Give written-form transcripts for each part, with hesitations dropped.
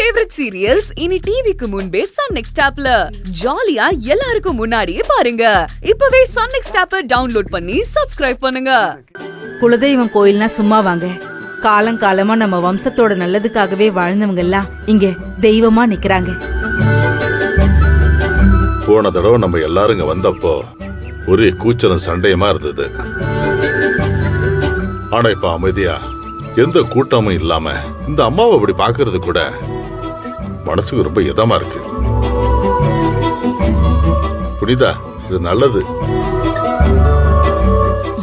Favourite serials இனி டிவிக்கு முன்பே சன் நெக்ஸ்ட் ஆப்ல ஜாலியா எல்லாருக்கும் முன்னாடியே பாருங்க. இப்பவே சன் நெக்ஸ்ட் ஆப்பை டவுன்லோட் பண்ணி சப்ஸ்கிரைப் பண்ணுங்க. குலதெய்வம் கோயில்னா சும்மா வாங்க. காலங்காலமா நம்ம வம்சத்தோட நல்லதுக்காகவே வாழ்ந்தவங்க எல்லாம் இங்க தெய்வமா நிக்கிறாங்க. போன தடவை நம்ம எல்லாரும் இங்க வந்தப்போ ஒரே கூச்சலும் சண்டையுமா இருந்தது. ஆனா இப்ப அமைதியா எந்த கூட்டமும் இல்லாம இந்த அம்மாவை அப்படி பாக்குறது கூட மனசுக்கு ரொம்ப இதமா இருக்கு. புனிதா, இது நல்லது.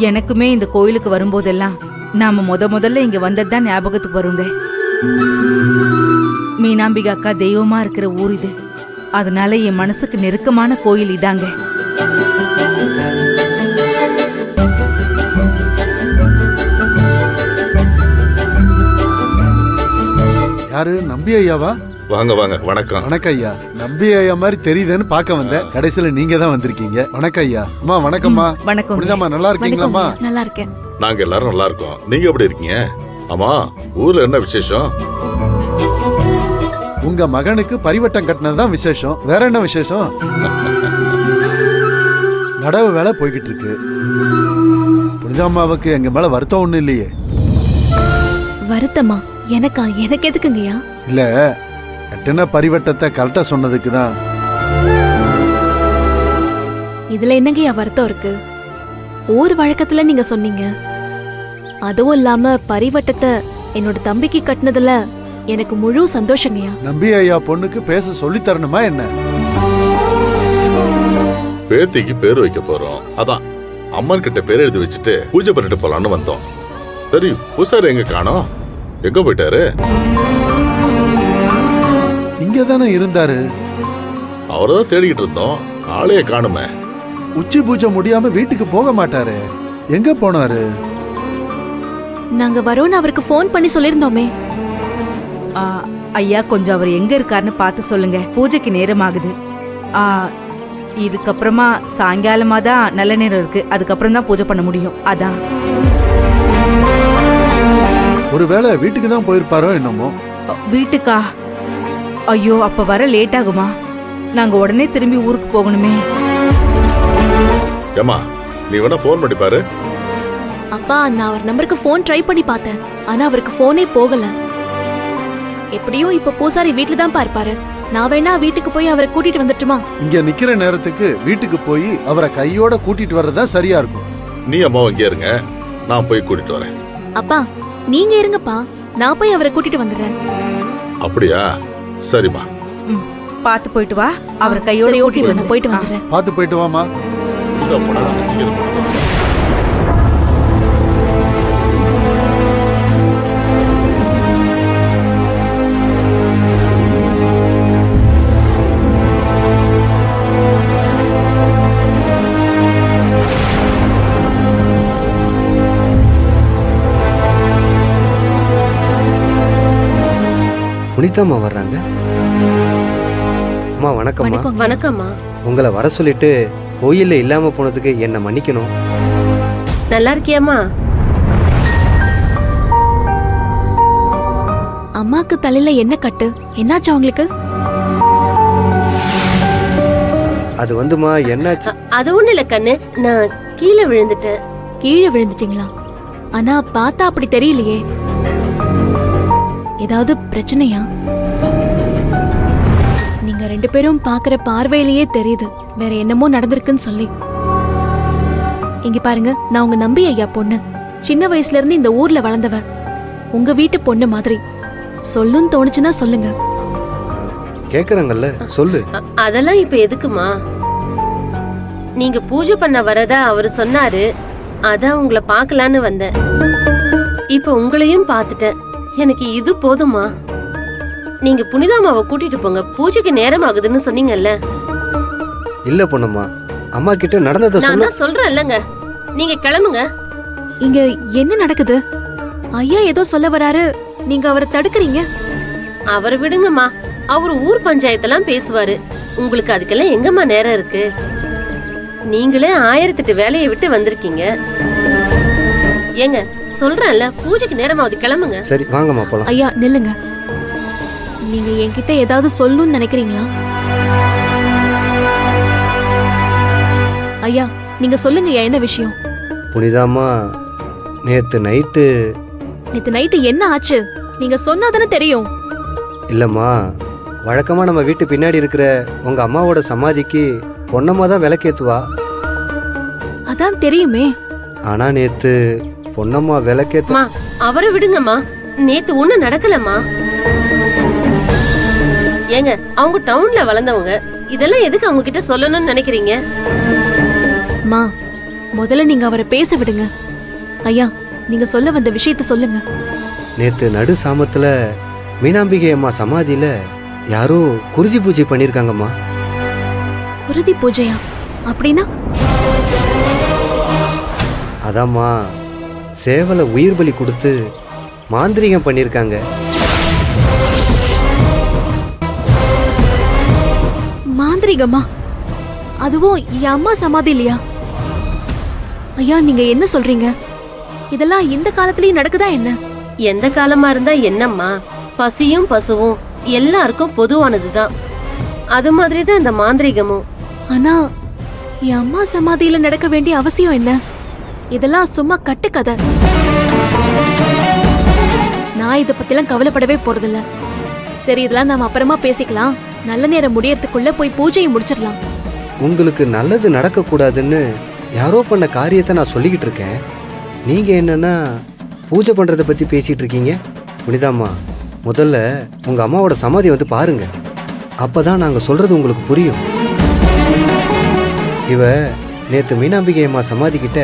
எனக்குமே இந்த கோயிலுக்கு வரும்போதெல்லாம் நாம முதல்ல இங்க வந்ததுதான் ஞாபகத்துக்கு வருங்க. மீனாம்பிகா அக்கா தெய்வமா இருக்கிற ஊர் இது. அதனால என் மனசுக்கு நெருக்கமான கோயில் இதாங்க. யாரு? நம்பி ஐயாவா? வாங்க வாங்க. வணக்கம். வணக்கம் ஐயா. நம்பி ஐயா மாதிரி தெரியுதுன்னு பார்க்க வந்தேன். கடைசியில நீங்க தான் வந்திருக்கீங்க. வணக்கம் ஐயா. அம்மா வணக்கம்மா. வணக்கம். புனிதாம்மா நல்லா இருக்கீங்களாம்மா? நல்லா இருக்கேன். நாங்க எல்லாரும் நல்லா இருக்கோம். நீங்க எப்படி இருக்கீங்க? ஆமா, ஊர்ல என்ன விசேஷம்? உங்க மகனுக்கு பரிவட்டம் கட்டினதுதான் விசேஷம். வேற என்ன விசேஷம்? நடவு வேலை போய்கிட்டு இருக்கு. புனிதாம்மாவுக்கு எங்க மேல வருத்தம் ஒண்ணு இல்லையே? வருத்தமா? எனக்கு எதுக்குங்கய்யா? இல்ல, கட்டின பரிவட்டத்தை கரெக்டா சொன்னதுக்கு தான். இதுல என்னங்கய்யா வருத்தம் இருக்கு? ஊர் வழக்கத்துல நீங்க சொன்னீங்க. அதுவும் இல்லாம பரிவட்டத்தை என்னோட தம்பிக்கு கட்டினதுல எனக்கு முழு சந்தோஷங்கய்யா. நம்பி ஐயா பொண்ணுக்கு பேச சொல்லி தரணுமா என்ன? பேத்திக்கு பேர் வைக்க போறோம். அதான் அம்மன் கிட்ட பேர் எழுதி வச்சுட்டு பூஜை பண்ணிட்டு போலான்னு வந்தோம். சரி, பூசாரி எங்க காணோம்? எங்க போயிட்டாரு? இங்கதானே இருந்தாரு. அவரதான் தேடிக்கிட்டு இருந்தோம். ஆளைய காணுமே. உச்சி பூஜை முடியாம வீட்டுக்கு போக மாட்டாரு. எங்க போனாரு? நாங்க வரோன்னு அவருக்கு போன் பண்ணி சொல்லிருந்தோமே. ஐயா, கொஞ்சம் அவர் எங்க இருக்காருன்னு பார்த்து சொல்லுங்க. பூஜைக்கு நேரம் ஆகுது. இதுக்கப்புறமா சாயங்காலமா தான் நல்ல நேரம் இருக்கு. அதுக்கப்புறம் தான் பூஜை பண்ண முடியும். அதான். ஒருவேளை வீட்டுக்கு தான் போயிருப்பாரோ என்னமோ. வீட்டுக்கா? ஐயோ, அப்ப வர லேட் ஆகுமா? நாங்க உடனே திரும்பி ஊருக்கு போகணுமே. ஏமா, நீ வேணா போன் பண்ணி பாரு. அப்பா, நான் அவர் நம்பருக்கு போன் ட்ரை பண்ணி பார்த்தேன். ஆனா அவருக்கு போனே போகல. எப்படியும் இப்ப பூசாரி வீட்டுல தான் இருப்பாரு. நான் வேணா வீட்டுக்கு போய் அவரை கூட்டிட்டு வந்துட்டுமா? இங்க நிக்கிற நேரத்துக்கு வீட்டுக்கு போய் அவரை கையோட கூட்டிட்டு வர்றதா சரியா இருக்கும். நீ அம்மாவும் இங்கே இருங்க, நான் போய் கூட்டிட்டு வரேன். அப்பா, நீங்க இருங்கப்பா, நான் போய் அவரை கூட்டிட்டு வந்துடுறேன். அப்படியா? சரிம்மா. பாத்து போயிட்டு வா. அவர் கையோட சரி, ஓகே, கூட்டிட்டு நான் போயிட்டு வந்துடுறேன். பார்த்து போயிட்டு வாமா. இதோ போனா நம்ம சீக்கிரம் போகலாம். புனிதாம்மா வர்றாங்க. அம்மா வணக்கம்மா. வணக்கம்மா. உங்களை வர சொல்லிட்டு கோயில்ல இல்லாம போனதுக்கு என்ன மன்னிக்கணும். நல்லா இருக்கியாம்மா? அம்மாக்கு தலையில என்ன கட்டு? என்னாச்சு அவங்களுக்கு? அது வந்துமா என்னாச்சு? அது ஒண்ணு இல்ல கண்ணு, நான் கீழே விழுந்துட்டேன். கீழே விழுந்துட்டீங்களா? ஆனா பார்த்தா அப்படி தெரியலையே. ஏதாவது பிரச்சனையா? நீங்க ரெண்டு பேரும் பாக்குற பார்வையிலேயே தெரியுது வேற என்னமோ நடந்திருக்குன்னு சொல்லி. இங்க பாருங்க, நான் உங்க நம்பி ஐயா பொண்ணு. சின்ன வயசுல இருந்து இந்த ஊர்ல வளர்ந்தவ. உங்க வீட்டு பொண்ணு மாதிரி. சொல்லுன்னு தோணுச்சுன்னா சொல்லுங்க. கேக்குறாங்கல்ல, சொல்லு. அதெல்லாம் இப்ப எதுக்குமா? நீங்க பூஜை பண்ண வரதா அவரு சொன்னாரு. அதான் உங்களை பாக்கலான்னு வந்தேன். இப்ப உங்களையும் பாத்துட்டேன். எனக்கு இது போதுமா? நீங்க புனிதாமாவை கூட்டிட்டு போங்க. பூஜைக்கு நேரம் ஆகுதுன்னு சொன்னீங்கல்ல. இல்ல பொண்ணுமா, அம்மா கிட்ட நடந்தத நான் தான் சொல்றேன் இல்லங்க. நீங்க கிளம்புங்க. இங்க என்ன நடக்குது? ஐயா ஏதோ சொல்ல வராரு, நீங்க அவரை தடுக்கிறீங்க. அவரை விடுங்கம்மா. அவரு ஊர் பஞ்சாயத்தெல்லாம் பேசுவாரு. உங்களுக்கு அதுக்கெல்லாம் எங்கம்மா நேரம் இருக்கு? நீங்களே 1008 வேலையை விட்டு வந்திருக்கீங்க. ஏங்க, சொல்றேன்ல, பூஜைக்கு நேரமாவது, கிளம்புங்க. சரி வாங்கம்மா போலாம். ஐயா நில்லுங்க. நீங்க என்கிட்ட ஏதாவது சொல்லணும்னு நினைக்கிறீங்களா? ஐயா, நீங்க சொல்லுங்க ஐயா, என்ன விஷயம்? புனிதாம்மா, நேற்று நைட்டு நேத்து நைட்டு என்ன ஆச்சு? நீங்க சொன்னாதானே தெரியும். இல்லைம்மா, வழக்கமாக நம்ம வீட்டு பின்னாடி இருக்கிற உங்கள் அம்மாவோட சமாதிக்கு பொன்னம்மா தான் விளக்கேற்றுவா. அதான் தெரியுமே. ஆனால் நேற்று பொன்னம்மா விளக்கேற்ற அம்மா, அவரை விடுங்கம்மா. நேத்து ஒண்ணு நடக்கலம்மா. ஏங்க, அவங்க டவுன்ல வளர்ந்தவங்க. இதெல்லாம் எதுக்கு அவங்க கிட்ட சொல்லணும்னு நினைக்கிறீங்க? மா, முதல்ல நீங்க அவரை பேச விடுங்க. ஐயா, நீங்க சொல்ல வந்த விஷயத்த சொல்லுங்க. நேற்று நடு சாமத்தில் மீனாம்பிகை அம்மா சமாதியில் யாரோ குருதி பூஜை பண்ணியிருக்காங்கம்மா. குருதி பூஜையா? அப்படின்னா? அதாம்மா, சேவலை உயிர் பலி கொடுத்து மாந்திரீகம் பண்ணியிருக்காங்க. மாந்திரிகமா? அதுவும் என் அம்மா சமாதி இல்லையா? ஐயா, நீங்க என்ன சொல்றீங்க? இதெல்லாம் இந்த காலத்துலயும் நடக்குதா என்ன? எந்த காலமா இருந்தா என்னம்மா, பசியும் பசுவும் எல்லாருக்கும் பொதுவானதுதான். அது மாதிரிதான் இந்த மாந்திரிகமும். ஆனா என் அம்மா சமாதியில நடக்க வேண்டிய அவசியம் என்ன? இதெல்லாம் சும்மா கட்டுக்கதை. நான் இத பத்திலாம் கவலைப்படவே போறதில்ல. சரி, இதெல்லாம் நாம அப்புறமா பேசிக்கலாம். நல்ல நேரம் முடியறதுக்குள்ள போய் பூஜையை முடிச்சிடலாம். உங்களுக்கு நல்லது நடக்கக்கூடாதுன்னு யாரோ பண்ண காரியத்தை நான் சொல்லிக்கிட்டு இருக்கேன். நீங்கள் என்னன்னா பூஜை பண்ணுறதை பற்றி பேசிகிட்டு இருக்கீங்க. புனிதாம்மா, முதல்ல உங்கள் அம்மாவோட சமாதி வந்து பாருங்க. அப்போ தான் நாங்கள் சொல்கிறது உங்களுக்கு புரியும். இவ நேற்று மீனாம்பிகை அம்மா சமாதி கிட்ட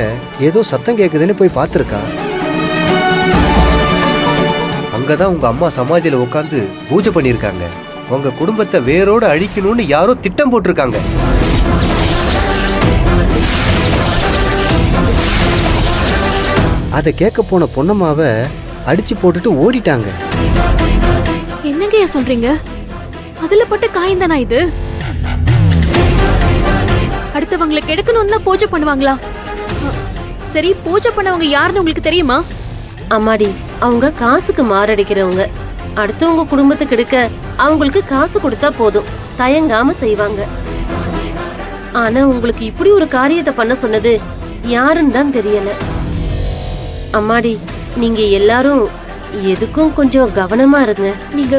ஏதோ சத்தம் கேட்குதுன்னு போய் பார்த்துருக்கா. அங்கே தான் உங்கள் அம்மா சமாதியில் உட்காந்து பூஜை பண்ணியிருக்காங்க. உங்கள் குடும்பத்தை வேரோடு அழிக்கணும்னு யாரோ திட்டம் போட்டிருக்காங்க. அதை கேட்க போன பொன்னம்மாவை அடிச்சு போட்டுட்டு ஓடிட்டாங்க. என்னங்கய்யா சொல்றீங்க? அதுல பட்ட காயந்தானா இது? அடுத்தவங்களை கெடுக்கணும்னா பூஜை பண்ணுவாங்களா? சரி, பூஜை பண்ணவங்க யாருன்னு உங்களுக்கு தெரியுமா? அம்மாடி, அவங்க காசுக்கு மாரடிக்கிறவங்க. அடுத்தவங்க குடும்பத்துக்கு எடுக்க அவங்களுக்கு காசு கொடுத்தா போதும், தயங்காம செய்வாங்க. ஆனா உங்களுக்கு இப்படி ஒரு காரியத்தை பண்ண சொன்னது யாருன்னு தான் தெரியல. அம்மாடி, நீங்க எல்லாரும் எதுக்கும் கொஞ்சம் கவனமா இருங்க. நீங்க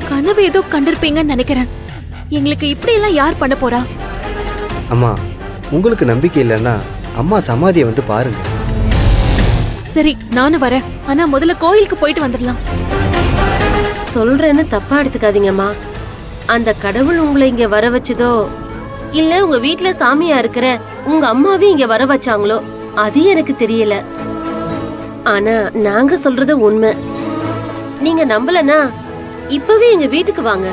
கனவு ஏதோ கண்டிருப்பீங்கன்னு நினைக்கிறேன். எங்களுக்கு இப்படி எல்லாம் யார் பண்ண போறா? அம்மா, உங்களுக்கு நம்பிக்கை இல்லைன்னா அம்மா சமாதியை வந்து பாருங்க. சரி, நானும் வரேன். ஆனா முதல்ல கோயிலுக்கு போயிட்டு வந்துடலாம். சொல்றேன்னு தப்பா எடுத்துக்காதீங்கம்மா. அந்த கடவுள் உங்களை இங்க வர வச்சதோ, இல்ல உங்க வீட்டுல சாமியா இருக்கிற உங்க அம்மாவே இங்க வர வச்சாங்களோ, அது எனக்கு தெரியல. ஆனா நாங்க சொல்றது உண்மை. நீங்க நம்பலனா இப்பவே எங்க வீட்டுக்கு வாங்க.